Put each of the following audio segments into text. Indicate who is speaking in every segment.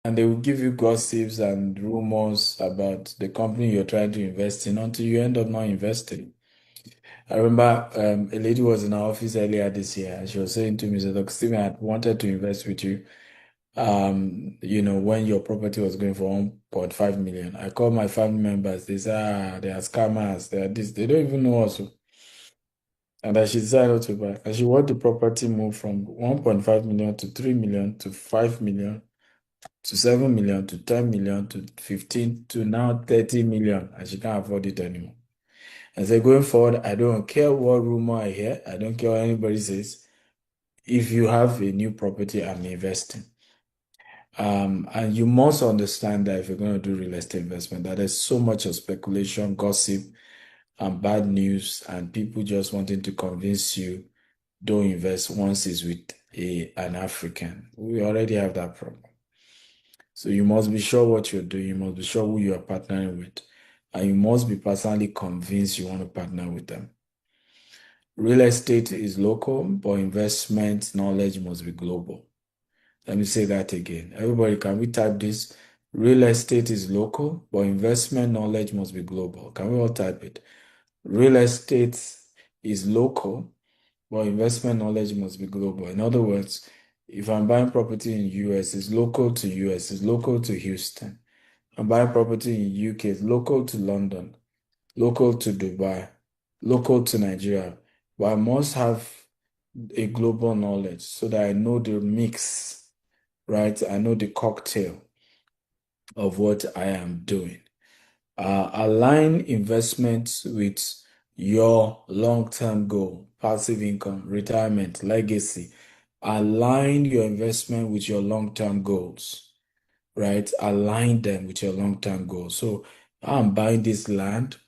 Speaker 1: and they will give you gossips and rumors about the company you're trying to invest in until you end up not investing. I remember a lady was in our office earlier this year, and she was saying to me, "So, look, Stephen, I wanted to invest with you. When your property was going for 1.5 million, I called my family members. They say, they are scammers. They are this. They don't even know us. And that she decided not to buy. And she want the property move from 1.5 million to 3 million to 5 million to 7 million to 10 million to 15 to now 30 million. And she can't afford it anymore. And so going forward, I don't care what rumor I hear. I don't care what anybody says. If you have a new property, I'm investing. And you must understand that if you're going to do real estate investment, that there's so much of speculation, gossip, and bad news, and people just wanting to convince you don't invest once it's with an African. We already have that problem. So you must be sure what you're doing. You must be sure who you are partnering with. And you must be personally convinced you want to partner with them. Real estate is local, but investment knowledge must be global. Let me say that again. Everybody, can we type this? Real estate is local, but investment knowledge must be global. Can we all type it? Real estate is local, but investment knowledge must be global. In other words, if I'm buying property in US, it's local to US, it's local to Houston. I'm buying property in UK, it's local to London, local to Dubai, local to Nigeria. But I must have a global knowledge so that I know the mix, right? I know the cocktail of what I am doing. Align investments with your long-term goal, passive income, retirement, legacy. Align your investment with your long-term goals, right? Align them with your long-term goals. So I'm buying this land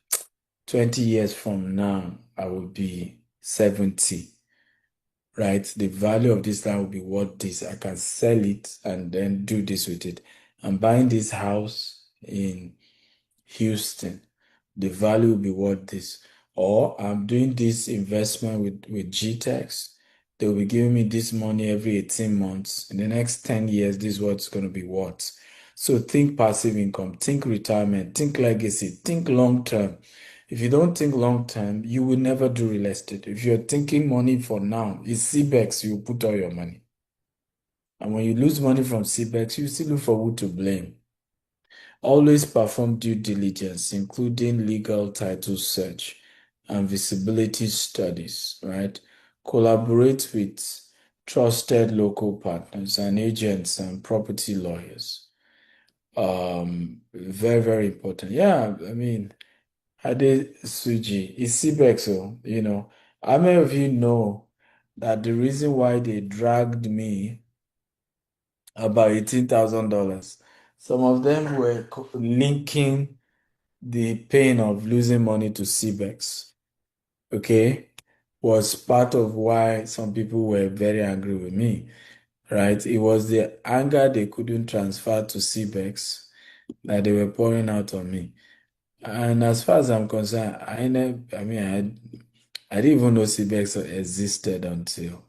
Speaker 1: 20 years from now, I will be 70, right? The value of this land will be worth this. I can sell it and then do this with it. I'm buying this house in Houston, the value will be worth this. Or I'm doing this investment with GTEx. They'll be giving me this money every 18 months. In the next 10 years, this is what's going to be worth. So think passive income, think retirement, think legacy, think long term. If you don't think long term, you will never do real estate. If you're thinking money for now, it's CBEX, you put all your money. And when you lose money from CBEX, you still look for who to blame. Always perform due diligence, including legal title search and visibility studies, right? Collaborate with trusted local partners and agents and property lawyers. Very, very important. Yeah, I mean, Ade Suji, it's CBEX, so, how many of you know that the reason why they dragged me about $18,000. Some of them were linking the pain of losing money to CBEX, okay, was part of why some people were very angry with me, right? It was the anger they couldn't transfer to CBEX that they were pouring out on me. And as far as I'm concerned, I didn't even know CBEX existed until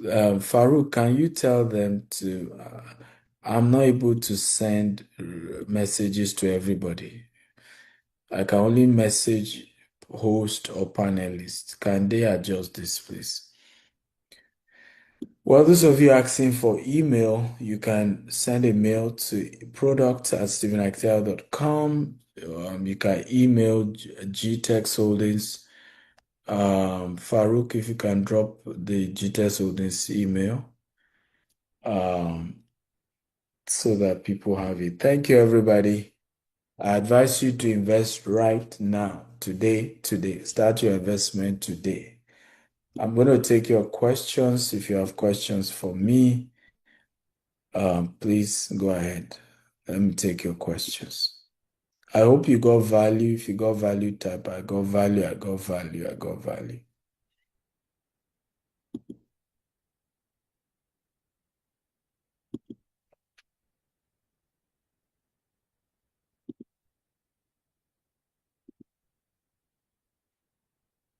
Speaker 1: Farouk, can you tell them to? I'm not able to send messages to everybody. I can only message host or panelists. Can they adjust this, please? Well, those of you asking for email, you can send a mail to product@stephenakitel.com. You can email GTEx Holdings. Farouk, if you can drop the GTEx Holdings email. So that people have it. Thank you, everybody. I advise you to invest right now, today. Start your investment today. I'm going to take your questions. If you have questions for me, please go ahead. Let me take your questions. I hope you got value. If you got value, type I got value, I got value, I got value.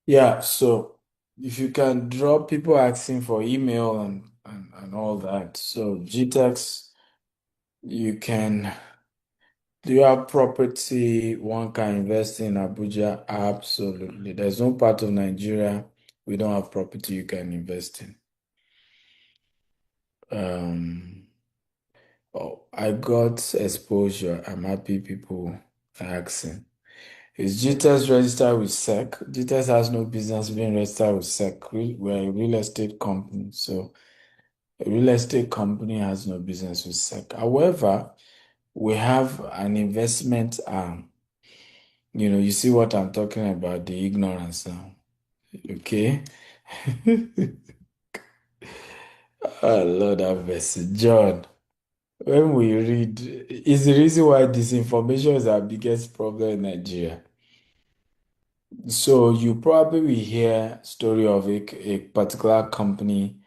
Speaker 1: Yeah, so if you can drop people asking for email and all that. So GTEx You can, do you have property one can invest in Abuja? Absolutely. There's no part of Nigeria we don't have property you can invest in. Um, oh, I got exposure. I'm happy people are asking. Is GTS registered with SEC? GTS has no business being registered with SEC. We're a real estate company, so a real estate company has no business with SEC. However, we have an investment arm. You see what I'm talking about, the ignorance now. Okay? Oh, Lord have mercy. John, when we read, is the reason why disinformation is our biggest problem in Nigeria. So you probably will hear story of a particular company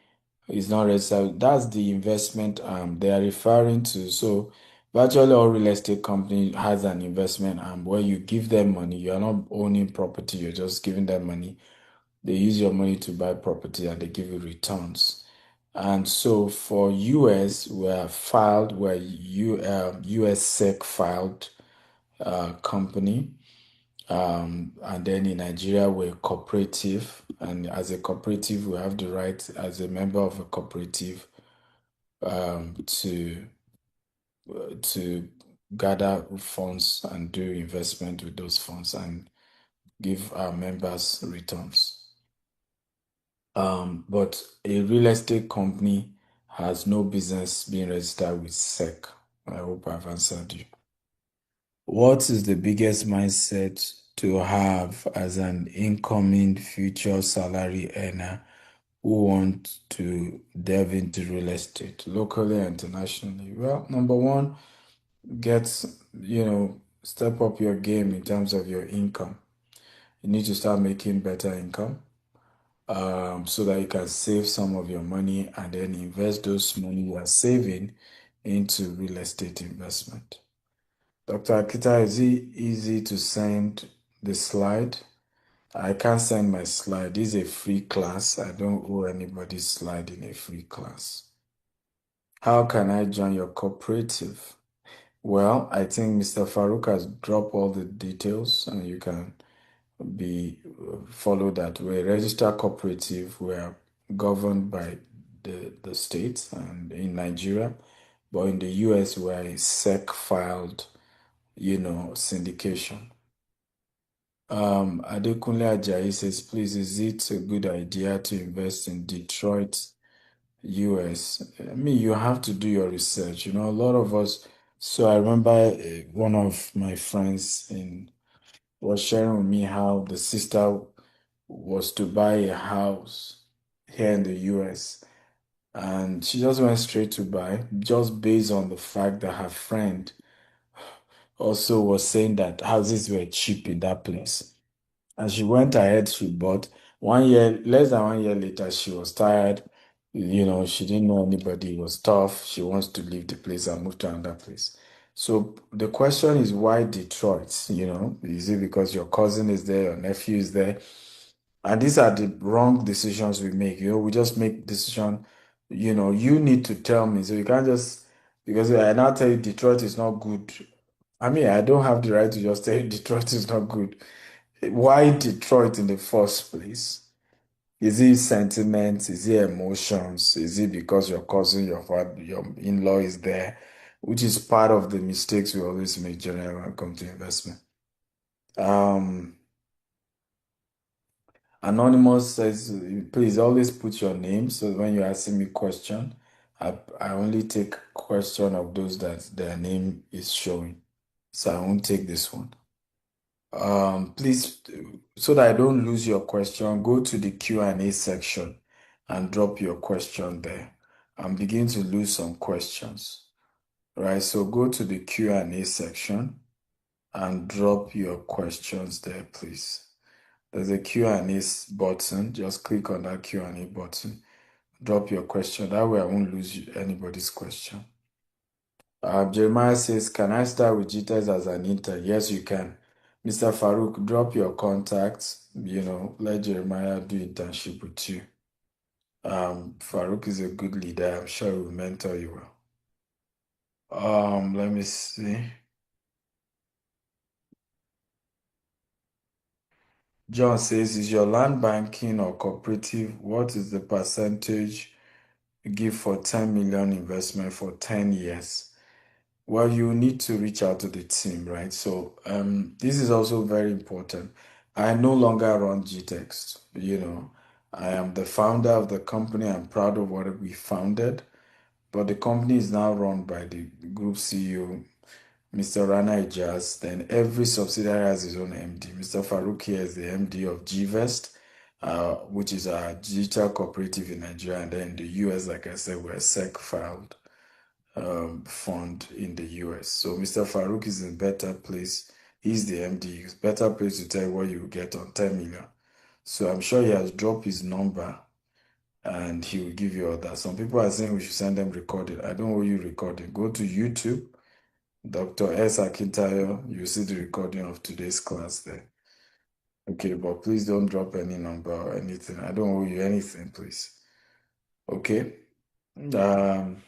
Speaker 1: is not registered. That's the investment they are referring to. So virtually all real estate company has an investment arm where you give them money. You are not owning property, you're just giving them money. They use your money to buy property and they give you returns. And so for US, we're US SEC filed company. And then in Nigeria, we're cooperative, and as a cooperative, we have the right, as a member of a cooperative, to gather funds and do investment with those funds and give our members returns. But a real estate company has no business being registered with SEC. I hope I've answered you. What is the biggest mindset to have as an incoming future salary earner who want to delve into real estate locally and internationally? Well, number one, get, step up your game in terms of your income. You need to start making better income so that you can save some of your money and then invest those money you are saving into real estate investment. Dr. Akita, is it easy to send the slide? I can't send my slide. This is a free class. I don't owe anybody slide in a free class. How can I join your cooperative? Well, I think Mr. Farouk has dropped all the details and you can be follow that way. Registered cooperative, we are governed by the state and in Nigeria, but in the US, we are a SEC filed, syndication. Adekunle Ajayi says, please, is it a good idea to invest in Detroit, US? I mean, you have to do your research. A lot of us. So I remember one of my friends was sharing with me how the sister was to buy a house here in the US, and she just went straight to buy just based on the fact that her friend also was saying that houses were cheap in that place. And she went ahead, she bought. 1 year, less than 1 year later, she was tired. She didn't know anybody. It was tough. She wants to leave the place and move to another place. So the question is, why Detroit? Is it because your cousin is there, your nephew is there? And these are the wrong decisions we make. We just make decision. You need to tell me. So you can't just, because I now tell you Detroit is not good. I mean, I don't have the right to just tell you Detroit is not good. Why Detroit in the first place? Is it sentiment? Is it emotions? Is it because your cousin, your father, your in-law is there? Which is part of the mistakes we always make generally when it comes to investment. Um, Anonymous says, please always put your name. So when you're asking me question, I only take question of those that their name is showing. So I won't take this one. Please, so that I don't lose your question, go to the Q&A section and drop your question there. I'm beginning to lose some questions, right? So go to the Q&A section and drop your questions there, please. There's a Q&A button. Just click on that Q&A button. Drop your question. That way I won't lose anybody's question. Jeremiah says, can I start with GTS as an intern? Yes, you can. Mr. Farouk, drop your contacts. Let Jeremiah do internship with you. Farouk is a good leader. I'm sure he will mentor you well. Let me see. John says, is your land banking or cooperative? What is the percentage you give for 10 million investment for 10 years? Well, you need to reach out to the team, right? So this is also very important. I no longer run GTExt, you know. I am the founder of the company. I'm proud of what we founded, but the company is now run by the group CEO, Mr. Rana Ijaz. Then every subsidiary has his own MD. Mr. Farouk here is the MD of GVest, which is a digital cooperative in Nigeria. And then in the US, like I said, we're SEC filed fund in the US. So Mr. Farouk is in better place. He's the MD. He's better place to tell you what you get on 10 million. So I'm sure he has dropped his number and he will give you all that. Some people are saying we should send them recording. I don't owe you recording. Go to YouTube, Dr. S. Akintayo. You see the recording of today's class there. Okay, but please don't drop any number or anything. I don't owe you anything, please. Okay. Um,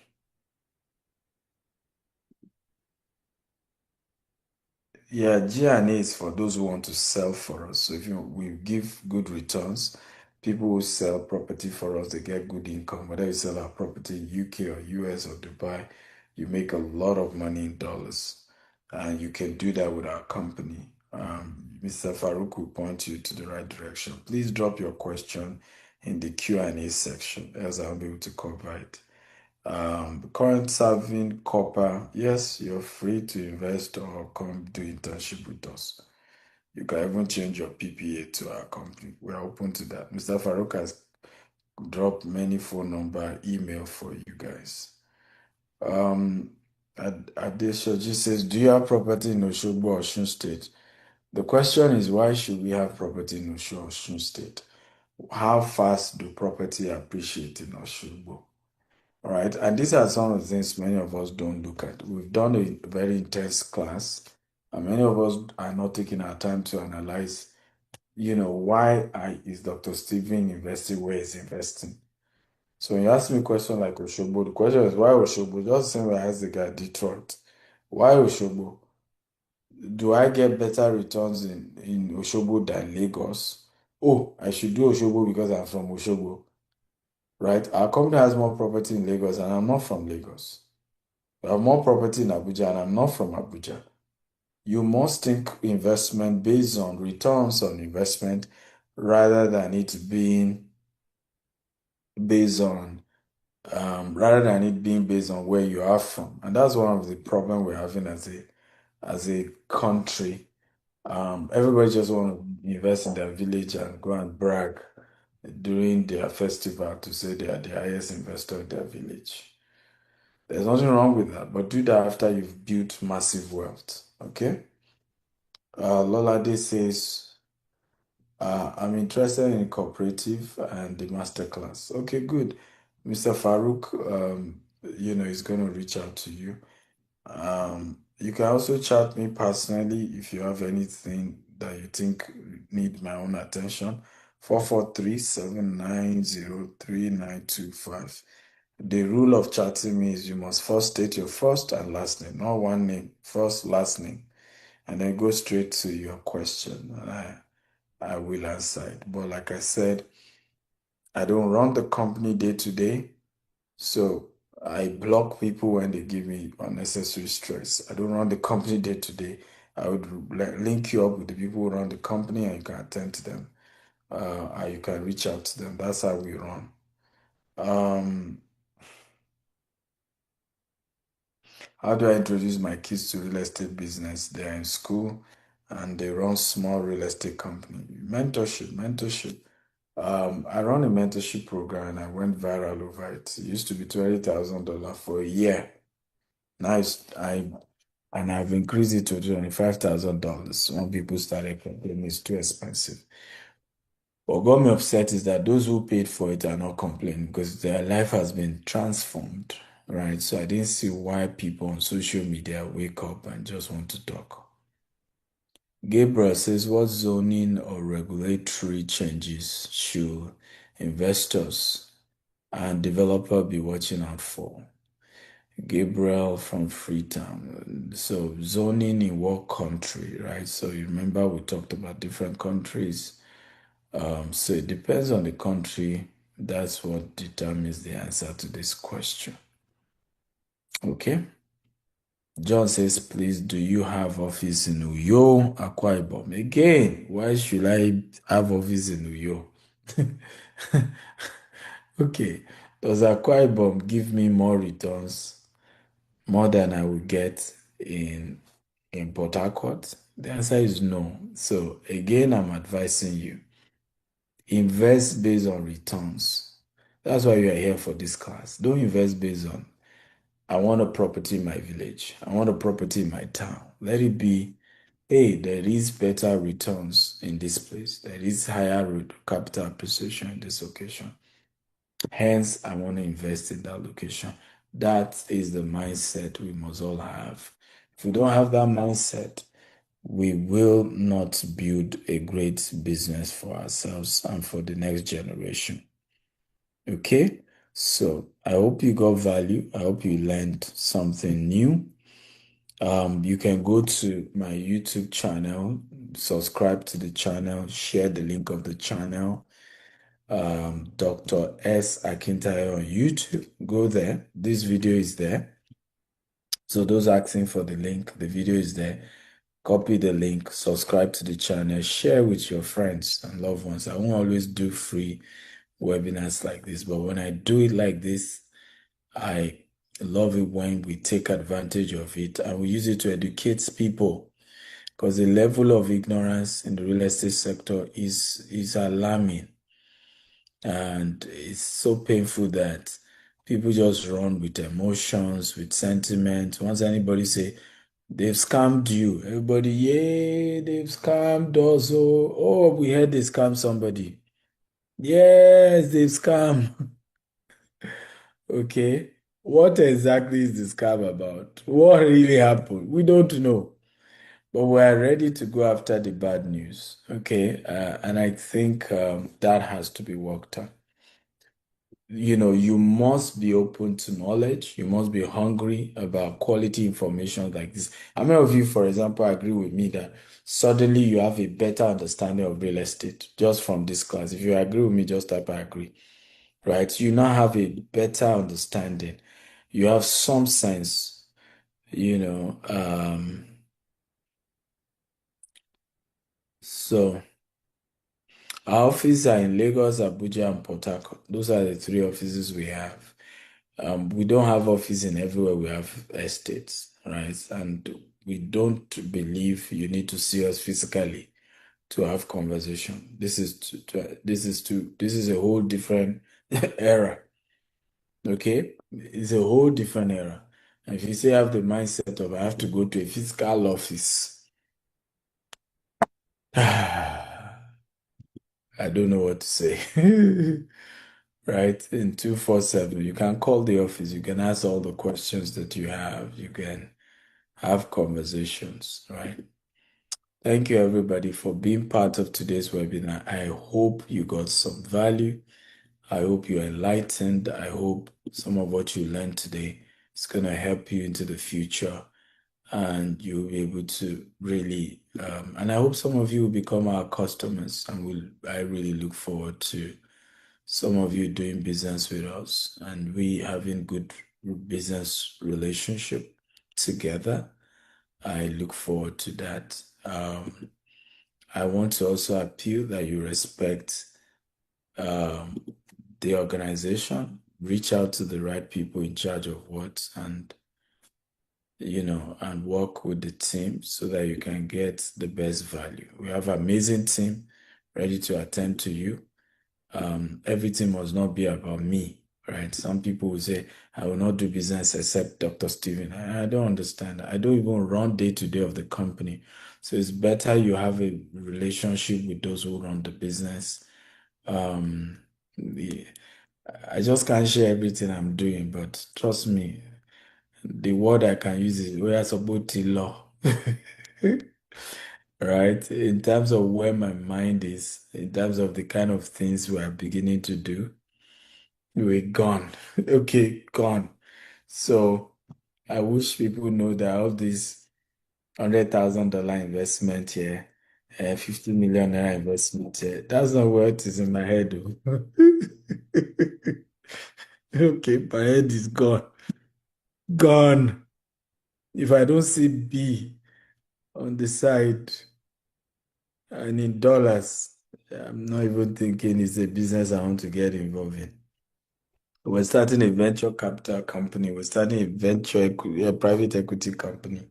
Speaker 1: Yeah, G&A is for those who want to sell for us. So if we give good returns, people who sell property for us, they get good income. Whether you sell our property in UK or US or Dubai, you make a lot of money in dollars. And you can do that with our company. Mr. Farouk will point you to the right direction. Please drop your question in the Q&A section, else I'll be able to cover it. Current serving copper, yes, you're free to invest or come do internship with us. You can even change your PPA to our company. We're open to that. Mr. Farouk has dropped many phone number, email for you guys. Adeshoji says, do you have property in Oshogbo or Osun State? The question is, why should we have property in Osun State? How fast do property appreciate in Oshogbo? All right, and these are some of the things many of us don't look at. We've done a very intense class, and many of us are not taking our time to analyze, is Dr. Steven investing where he's investing? So when you ask me a question like Oshobo, the question is why Oshobo? Just the same way I asked the guy Detroit. Why Oshobo? Do I get better returns in Oshobo than Lagos? Oh, I should do Oshobo because I'm from Oshobo, right? Our company has more property in Lagos, and I'm not from Lagos. I have more property in Abuja and I'm not from Abuja. You must think investment based on returns on investment rather than it being based on where you are from. And that's one of the problems we're having as a country. Everybody just want to invest in their village and go and brag during their festival to say they are the highest investor in their village. There's nothing wrong with that, but do that after you've built massive wealth. Okay? Lolade says, I'm interested in cooperative and the masterclass. Okay, good. Mr. Farouk, is going to reach out to you. You can also chat me personally if you have anything that you think need my own attention. 443-790-3925. The rule of chatting me is you must first state your first and last name, not one name, first, last name, and then go straight to your question. And I will answer it. But like I said, I don't run the company day to day, so I block people when they give me unnecessary stress. I don't run the company day to day. I would link you up with the people who run the company and you can attend to them. And you can reach out to them. That's how we run. Um, How do I introduce my kids to real estate business? They're in school and they run small real estate company. Mentorship. I run a mentorship program and I went viral over it. It used to be $20,000 for a year. Now I've increased it to $25,000. Some people started complaining it's too expensive. What got me upset is that those who paid for it are not complaining because their life has been transformed, right? So I didn't see why people on social media wake up and just want to talk. Gabriel says, what zoning or regulatory changes should investors and developer be watching out for? Gabriel from Freetown. So zoning in what country, right? So you remember we talked about different countries. So it depends on the country. That's what determines the answer to this question. Okay. John says, please, do you have office in Uyo, Akwa Ibom? Again, why should I have office in Uyo? Okay. Does Akwa Ibom give me more returns, more than I will get in Port Harcourt? The answer is no. So again, I'm advising you, invest based on returns. That's why you are here for this class. Don't invest based on, I want a property in my village. I want a property in my town. Let it be, hey, there is better returns in this place. There is higher capital appreciation in this location. Hence, I want to invest in that location. That is the mindset we must all have. If we don't have that mindset, we will not build a great business for ourselves and for the next generation. Okay? So I hope you got value. I hope you learned something new. You can go to my YouTube channel, subscribe to the channel, share the link of the channel. Dr. S. Akintayo on YouTube. Go there. This video is there. So those asking for the link, the video is there. Copy the link, subscribe to the channel, share with your friends and loved ones. I won't always do free webinars like this, but when I do it like this, I love it when we take advantage of it and we use it to educate people, because the level of ignorance in the real estate sector is alarming. And it's so painful that people just run with emotions, with sentiment. Once anybody say, they've scammed you, everybody, yeah, they've scammed us. Oh, we heard they scammed somebody. Yes, they've scammed. Okay. What exactly is the scam about? What really happened? We don't know. But we are ready to go after the bad news. Okay. And I think that has to be worked on. You must be open to knowledge. You must be hungry about quality information like this. How many of you, for example, agree with me that suddenly you have a better understanding of real estate just from this class? If you agree with me, just type I agree, right? You now have a better understanding. You have some sense, you know. So our offices are in Lagos, Abuja, and Port Harcourt. Those are the three offices we have. We don't have office in everywhere. We have estates, right? And we don't believe you need to see us physically to have conversation. This is a whole different era. Okay, it's a whole different era. And if you say have the mindset of I have to go to a physical office, I don't know what to say. Right? In 247, you can call the office, you can ask all the questions that you have, you can have conversations, right? Thank you, everybody, for being part of today's webinar. I hope you got some value. I hope you're enlightened. I hope some of what you learned today is going to help you into the future and you'll be able to really, and I hope some of you will become our customers, and I really look forward to some of you doing business with us and we having good business relationship together. I look forward to that. I want to also appeal that you respect the organization, reach out to the right people in charge of what, and and work with the team so that you can get the best value. We have an amazing team ready to attend to you. Everything must not be about me, right? Some people will say, I will not do business except Dr. Steven. I don't understand. I don't even run day to day of the company. So it's better you have a relationship with those who run the business. Um, I just can't share everything I'm doing, but trust me, the word I can use is we are supposed to law. Right? In terms of where my mind is, in terms of the kind of things we are beginning to do, we're gone. Okay, gone. So I wish people know that all this $100,000 investment here, 50 million naira investment here. That's not what is in my head, though. Okay, my head is gone. Gone. If I don't see B on the side and in dollars, I'm not even thinking it's a business I want to get involved in. We're starting a venture capital company. We're starting a a private equity company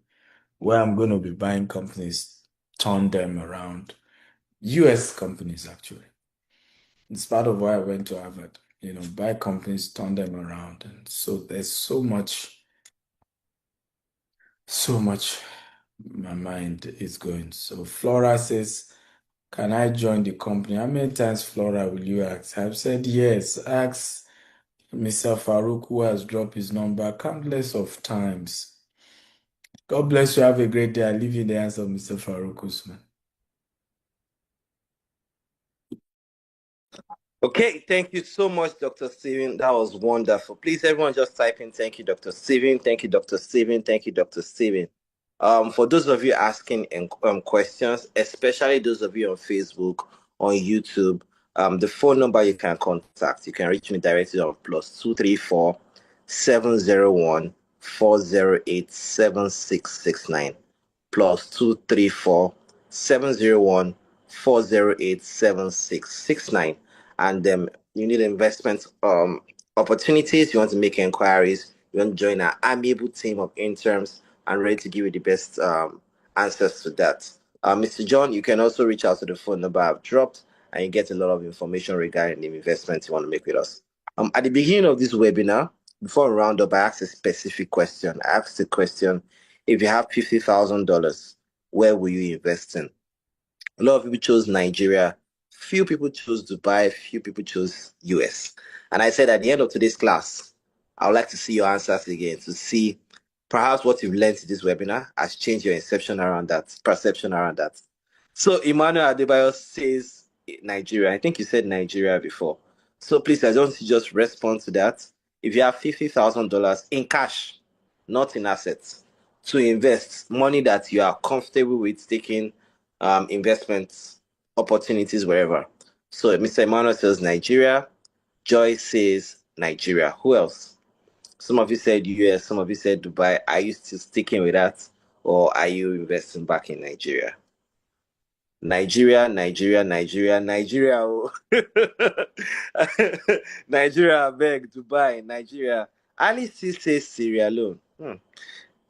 Speaker 1: where I'm going to be buying companies, turn them around. US companies, actually. It's part of why I went to Harvard. Buy companies, turn them around. And so there's so much my mind is going. So Flora says, can I join the company? How many times, Flora, will you ask? I've said yes. Ask Mr. Farouk, who has dropped his number countless of times. God bless you. Have a great day. I leave you in the hands of Mr. Farouk Usman.
Speaker 2: Okay, thank you so much, Dr. Steven. That was wonderful. Please, everyone, just type in thank you, Dr. Steven. Thank you, Dr. Steven. Thank you, Dr. Steven. For those of you asking questions, especially those of you on Facebook, on YouTube, the phone number you can contact, you can reach me directly on +234 701 408 7669. +234 701 408 7669. And you need investment opportunities, you want to make inquiries, you want to join our amiable team of interns and ready to give you the best answers to that. Mr. John, you can also reach out to the phone number I've dropped and you get a lot of information regarding the investments you want to make with us. At the beginning of this webinar, before we round up, I asked a specific question. I asked the question, if you have $50,000, where will you invest in? A lot of people chose Nigeria. Few people chose Dubai. Few people chose US. And I said at the end of today's class, I would like to see your answers again to see perhaps what you've learned in this webinar has changed your perception around that. So Emmanuel Adebayo says Nigeria. I think you said Nigeria before. So please, I don't just respond to that. If you have $50,000 in cash, not in assets, to invest money that you are comfortable with taking investment opportunities wherever. So Mr. Emmanuel says Nigeria. Joy says Nigeria. Who else? Some of you said US, some of you said Dubai. Are you still sticking with that? Or are you investing back in Nigeria? Nigeria, Nigeria, Nigeria, Nigeria. Oh. Nigeria, beg, Dubai, Nigeria. Alice still says Sierra Leone.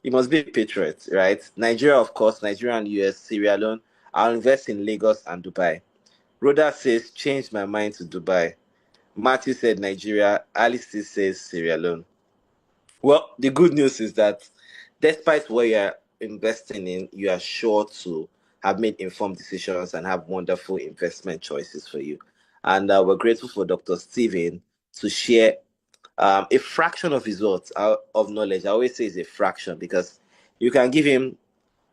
Speaker 2: You must be a patriot, right? Nigeria, of course, Nigeria and US, Sierra Leone. I'll invest in Lagos and Dubai. Rhoda says, changed my mind to Dubai. Matthew said Nigeria. Alice still says Sierra Leone. Well, the good news is that despite what you're investing in, you are sure to have made informed decisions and have wonderful investment choices for you. And we're grateful for Dr. Steven to share a fraction of his words of knowledge. I always say it's a fraction because you can give him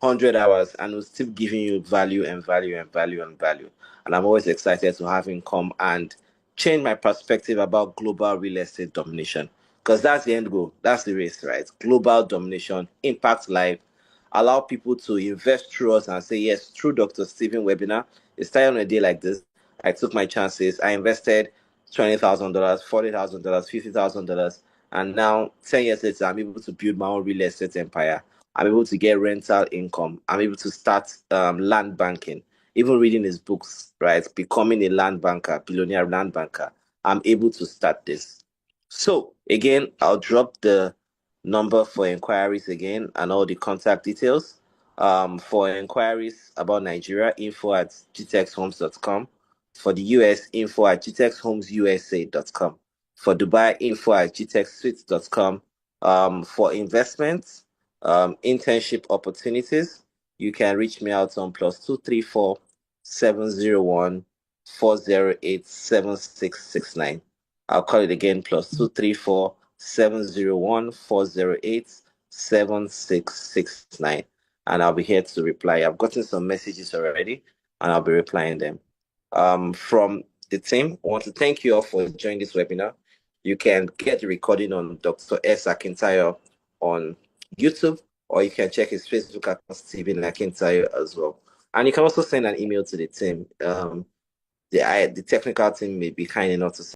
Speaker 2: 100 hours and we'll still giving you value and value and value and value. And I'm always excited to have him come and change my perspective about global real estate domination because that's the end goal. That's the race, right? Global domination, impact life, allow people to invest through us and say, yes, through Dr. Steven webinar. It started on a day like this. I took my chances. I invested $20,000, $40,000, $50,000. And now, 10 years later, I'm able to build my own real estate empire. I'm able to get rental income. I'm able to start land banking, even reading his books, right? Becoming a land banker, billionaire land banker. I'm able to start this. So again, I'll drop the number for inquiries again and all the contact details. For inquiries about Nigeria, info@gtexhomes.com. For the US, info@gtexhomesusa.com. For Dubai, info@gtexsuites.com. For investments, internship opportunities, you can reach me out on +234 701 408 7669. I'll call it again +234 701 408 7669. And I'll be here to reply. I've gotten some messages already and I'll be replying them. From the team, I want to thank you all for joining this webinar. You can get the recording on Dr. S. Akintayo on YouTube, or you can check his Facebook account, Stephen Akintayo, as well. And you can also send an email to the team. The technical team may be kind enough to